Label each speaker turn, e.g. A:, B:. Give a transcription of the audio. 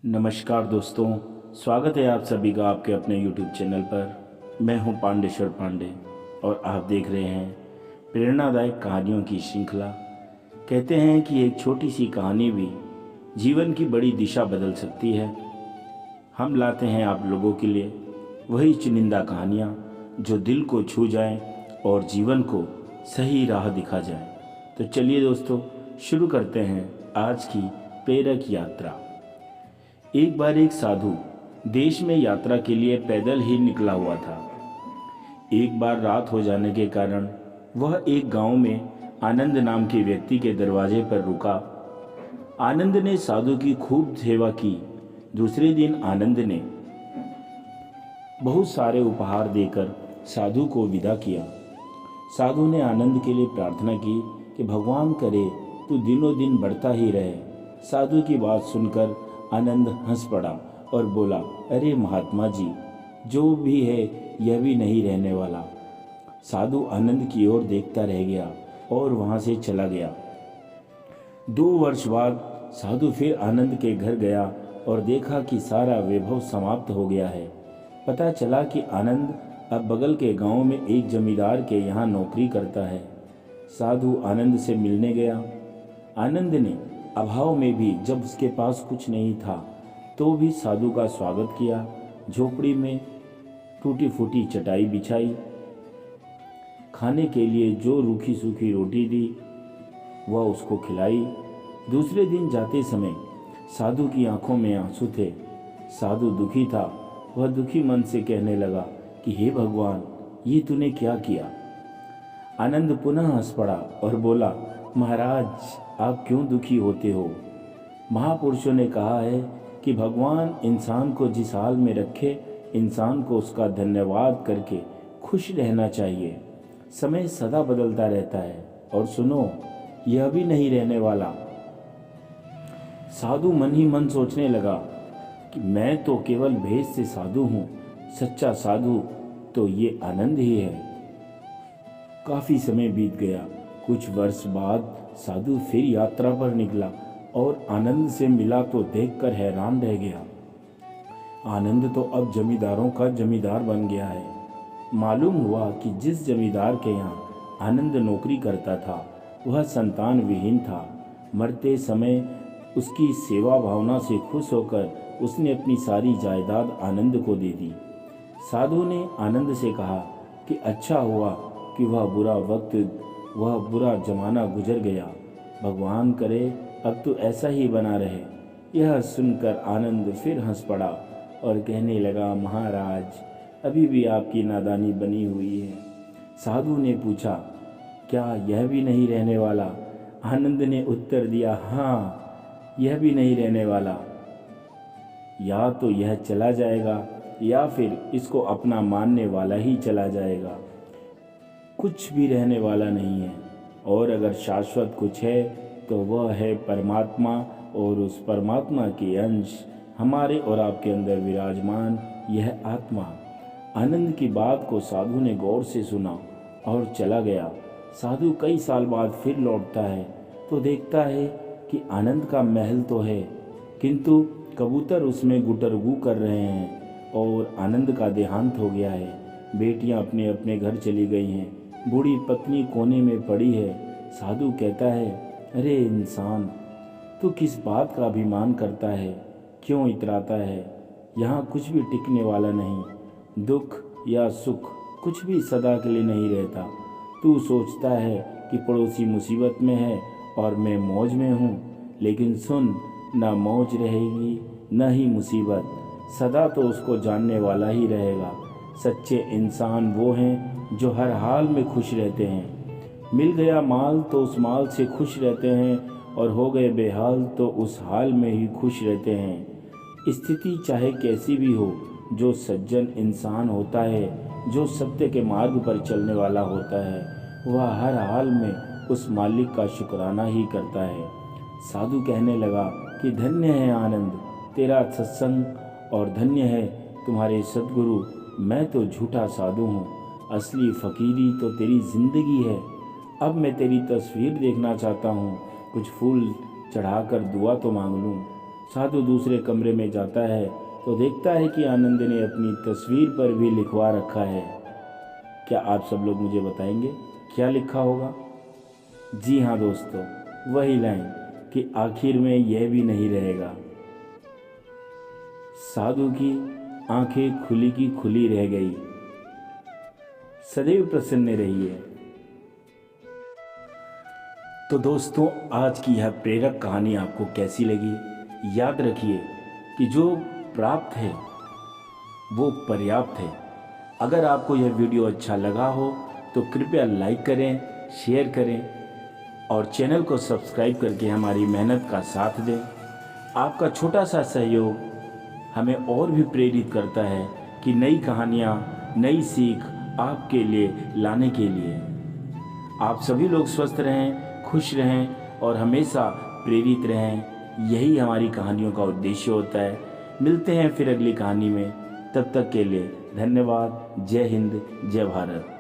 A: नमस्कार दोस्तों, स्वागत है आप सभी का आपके अपने YouTube चैनल पर। मैं हूं पांडेश्वर पांडे और आप देख रहे हैं प्रेरणादायक कहानियों की श्रृंखला। कहते हैं कि एक छोटी सी कहानी भी जीवन की बड़ी दिशा बदल सकती है। हम लाते हैं आप लोगों के लिए वही चुनिंदा कहानियाँ जो दिल को छू जाएं और जीवन को सही राह दिखा जाए। तो चलिए दोस्तों, शुरू करते हैं आज की प्रेरक यात्रा। एक बार एक साधु देश में यात्रा के लिए पैदल ही निकला हुआ था। एक बार रात हो जाने के कारण वह एक गांव में आनंद नाम के व्यक्ति के दरवाजे पर रुका। आनंद ने साधु की खूब सेवा की। दूसरे दिन आनंद ने बहुत सारे उपहार देकर साधु को विदा किया। साधु ने आनंद के लिए प्रार्थना की कि भगवान करे तू दिनों दिन बढ़ता ही रहे। साधु की बात सुनकर आनंद हंस पड़ा और बोला, अरे महात्मा जी, जो भी है यह भी नहीं रहने वाला। साधु आनंद की ओर देखता रह गया और वहां से चला गया। 2 वर्ष बाद साधु फिर आनंद के घर गया और देखा कि सारा वैभव समाप्त हो गया है। पता चला कि आनंद अब बगल के गांव में एक जमींदार के यहाँ नौकरी करता है। साधु आनंद से मिलने गया। आनंद ने अभाव में भी, जब उसके पास कुछ नहीं था तो भी साधु का स्वागत किया। झोपड़ी में टूटी फूटी चटाई बिछाई, खाने के लिए जो रूखी सूखी रोटी दी वह उसको खिलाई। दूसरे दिन जाते समय साधु की आंखों में आंसू थे। साधु दुखी था। वह दुखी मन से कहने लगा कि हे भगवान, ये तूने क्या किया। आनंद पुनः हंस पड़ा और बोला, महाराज, आप क्यों दुखी होते हो। महापुरुषों ने कहा है कि भगवान इंसान को जिस हाल में रखे, इंसान को उसका धन्यवाद करके खुश रहना चाहिए। समय सदा बदलता रहता है और सुनो, यह भी नहीं रहने वाला। साधु मन ही मन सोचने लगा कि मैं तो केवल भेष से साधु हूँ, सच्चा साधु तो ये आनंद ही है। काफी समय बीत गया। कुछ वर्ष बाद साधु फिर यात्रा पर निकला और आनंद से मिला तो देखकर हैरान रह गया। आनंद तो अब जमींदारों का जमींदार बन गया है। मालूम हुआ कि जिस जमींदार के यहाँ आनंद नौकरी करता था वह संतान विहीन था। मरते समय उसकी सेवा भावना से खुश होकर उसने अपनी सारी जायदाद आनंद को दे दी। साधु ने आनंद से कहा कि अच्छा हुआ कि वह बुरा जमाना गुजर गया। भगवान करे अब तो ऐसा ही बना रहे। यह सुनकर आनंद फिर हंस पड़ा और कहने लगा, महाराज, अभी भी आपकी नादानी बनी हुई है। साधु ने पूछा, क्या यह भी नहीं रहने वाला। आनंद ने उत्तर दिया, हाँ, यह भी नहीं रहने वाला। या तो यह चला जाएगा या फिर इसको अपना मानने वाला ही चला जाएगा। कुछ भी रहने वाला नहीं है। और अगर शाश्वत कुछ है तो वह है परमात्मा, और उस परमात्मा के अंश हमारे और आपके अंदर विराजमान यह आत्मा। आनंद की बात को साधु ने गौर से सुना और चला गया। साधु कई साल बाद फिर लौटता है तो देखता है कि आनंद का महल तो है, किंतु कबूतर उसमें गुटरगू कर रहे हैं और आनंद का देहांत हो गया है। बेटियां अपने अपने घर चली गई हैं। बूढ़ी पत्नी कोने में पड़ी है। साधु कहता है, अरे इंसान, तू किस बात का अभिमान करता है, क्यों इतराता है। यहाँ कुछ भी टिकने वाला नहीं। दुख या सुख कुछ भी सदा के लिए नहीं रहता। तू सोचता है कि पड़ोसी मुसीबत में है और मैं मौज में हूँ, लेकिन सुन, ना मौज रहेगी न ही मुसीबत। सदा तो उसको जानने वाला ही रहेगा। सच्चे इंसान वो हैं जो हर हाल में खुश रहते हैं। मिल गया माल तो उस माल से खुश रहते हैं, और हो गए बेहाल तो उस हाल में ही खुश रहते हैं। स्थिति चाहे कैसी भी हो, जो सज्जन इंसान होता है, जो सत्य के मार्ग पर चलने वाला होता है, वह हर हाल में उस मालिक का शुक्राना ही करता है। साधु कहने लगा कि धन्य है आनंद तेरा सत्संग, और धन्य है तुम्हारे सद्गुरु। मैं तो झूठा साधु हूँ, असली फकीरी तो तेरी जिंदगी है। अब मैं तेरी तस्वीर देखना चाहता हूँ, कुछ फूल चढ़ाकर दुआ तो मांग लूँ। साधु दूसरे कमरे में जाता है तो देखता है कि आनंद ने अपनी तस्वीर पर भी लिखवा रखा है। क्या आप सब लोग मुझे बताएंगे क्या लिखा होगा? जी हाँ दोस्तों, वही लाइन कि आखिर में यह भी नहीं रहेगा। साधु की आंखें खुली की खुली रह गई। सदैव प्रसन्न रहिए। तो दोस्तों, आज की यह प्रेरक कहानी आपको कैसी लगी? याद रखिए कि जो प्राप्त है वो पर्याप्त है। अगर आपको यह वीडियो अच्छा लगा हो तो कृपया लाइक करें, शेयर करें और चैनल को सब्सक्राइब करके हमारी मेहनत का साथ दें। आपका छोटा सा सहयोग हमें और भी प्रेरित करता है कि नई कहानियाँ, नई सीख आपके लिए लाने के लिए। आप सभी लोग स्वस्थ रहें, खुश रहें और हमेशा प्रेरित रहें। यही हमारी कहानियों का उद्देश्य होता है। मिलते हैं फिर अगली कहानी में। तब तक के लिए धन्यवाद। जय हिंद, जय भारत।